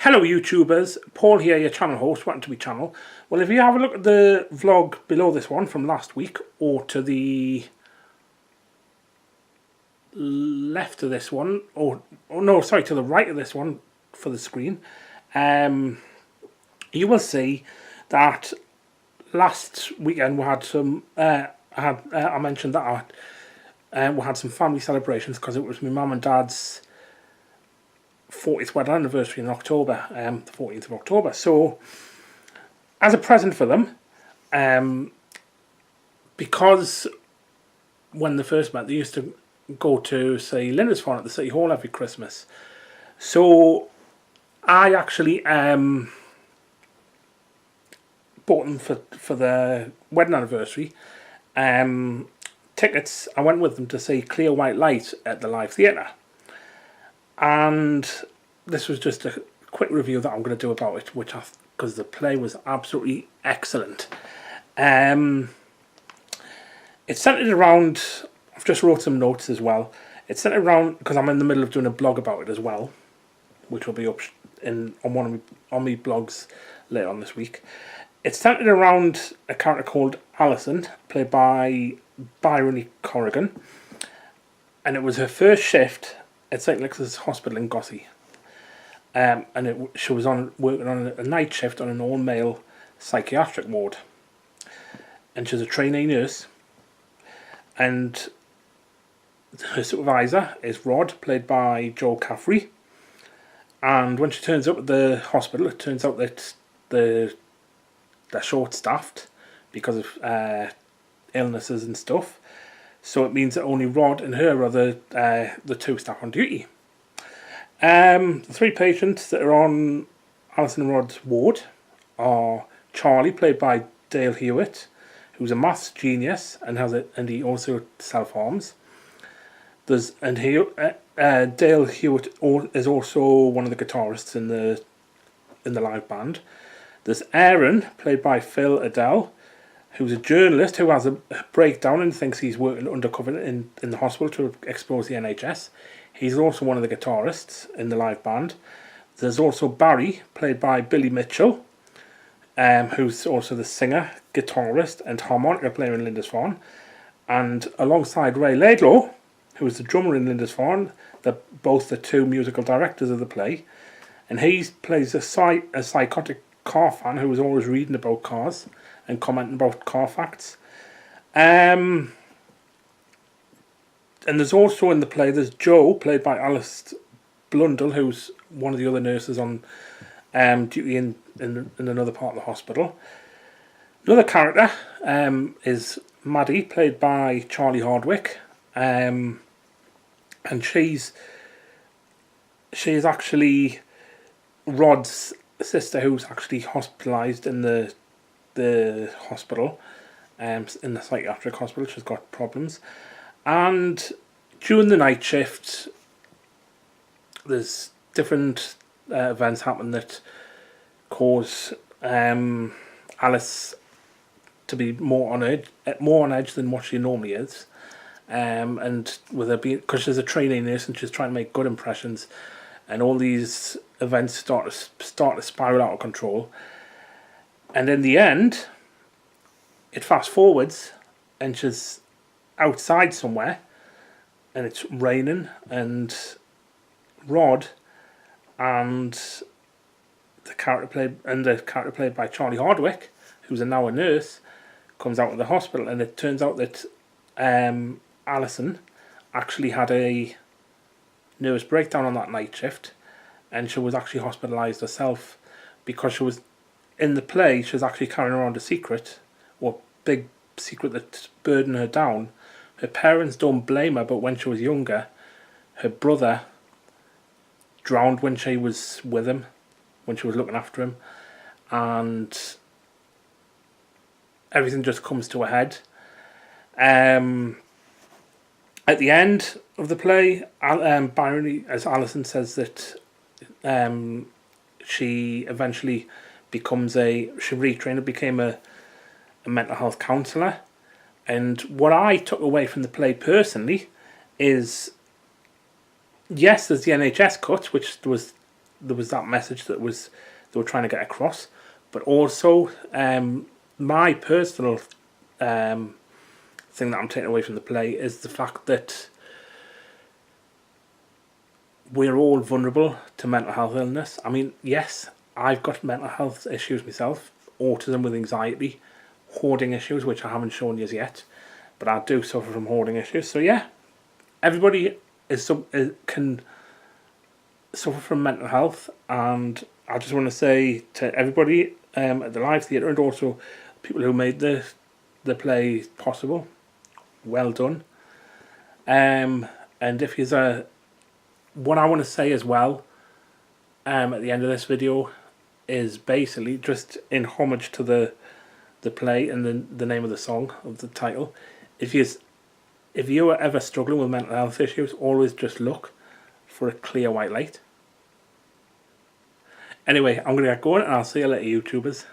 Hello YouTubers, Paul here, your channel host, Welcome to my channel. Well, if you have a look at the vlog below this one from last week, or to the left of this one, to the right of this one for the screen, you will see that last weekend we had some, I mentioned that we had some family celebrations because it was my mum and dad's 40th wedding anniversary in October, the 14th of October. So, as a present for them, because when they first met, they used to go to, say, Lindisfarne at the City Hall every Christmas. So, I actually bought them for their wedding anniversary tickets. I went with them to see Clear White Light at the Live Theatre. And this was just a quick review that I'm going to do about it, because the play was absolutely excellent. It's centered around, I've just wrote some notes as well. It's centered around, because I'm in the middle of doing a blog about it as well, which will be up on my blogs later on this week. It's centered around a character called Alison, played by Byron Corrigan, and it was her first shift at St. Nicholas Hospital in Gossey. She was working on a night shift on an all-male psychiatric ward. And she's a trainee nurse. And her supervisor is Rod, played by Joel Caffrey. And when she turns up at the hospital, it turns out that they're short-staffed because of illnesses and stuff. So it means that only Rod and her are the two staff on duty. The three patients that are on Alison and Rod's ward are Charlie, played by Dale Hewitt, who's a maths genius and he also self-harms. Dale Hewitt is also one of the guitarists in the live band. There's Aaron, played by Phil Adele, who's a journalist who has a breakdown and thinks he's working undercover in the hospital to expose the NHS. He's also one of the guitarists in the live band. There's also Barry, played by Billy Mitchell, who's also the singer, guitarist and harmonica player in Lindisfarne. And alongside Ray Laidlaw, who is the drummer in Lindisfarne, they're both the two musical directors of the play. And he plays a psychotic car fan who is always reading about cars and commenting about car facts. And there's also in the play, there's Joe, played by Alice Blundell, who's one of the other nurses on duty in another part of the hospital. Another character is Maddie, played by Charlie Hardwick. And she's actually Rod's sister, who's actually hospitalised in the hospital, in the psychiatric hospital. She's got problems, and during the night shift there's different events happen that cause Alice to be more on edge than what she normally is, and with her being, because she's a trainee nurse and she's trying to make good impressions, and all these events start to spiral out of control. And in the end, it fast forwards and she's outside somewhere and it's raining, and Rod and the character played by Charlie Hardwick, who's now a nurse, comes out of the hospital, and it turns out that Alison actually had a nervous breakdown on that night shift, and she was actually hospitalised herself because she was in the play. She was actually carrying around a secret, or big secret that's burdened her down. Her parents don't blame her, but when she was younger, her brother drowned when she was with him, when she was looking after him, and everything just comes to a head. At the end of the play, Byron, as Alison says, that she eventually became a mental health counsellor. And what I took away from the play personally is, yes, there's the NHS cut, which was there was that message that they were trying to get across, but also my personal thing that I'm taking away from the play is the fact that we're all vulnerable to mental health illness. I mean, yes, I've got mental health issues myself, autism with anxiety, hoarding issues, which I haven't shown you yet, but I do suffer from hoarding issues. So yeah, everybody can suffer from mental health, and I just want to say to everybody at the live theatre, and also people who made the play possible, well done. And if you're what I want to say as well at the end of this video is basically just in homage to the play and the name of the song, of the title. If you are ever struggling with mental health issues, always just look for a clear white light. Anyway, I'm going to get going, and I'll see you later, YouTubers.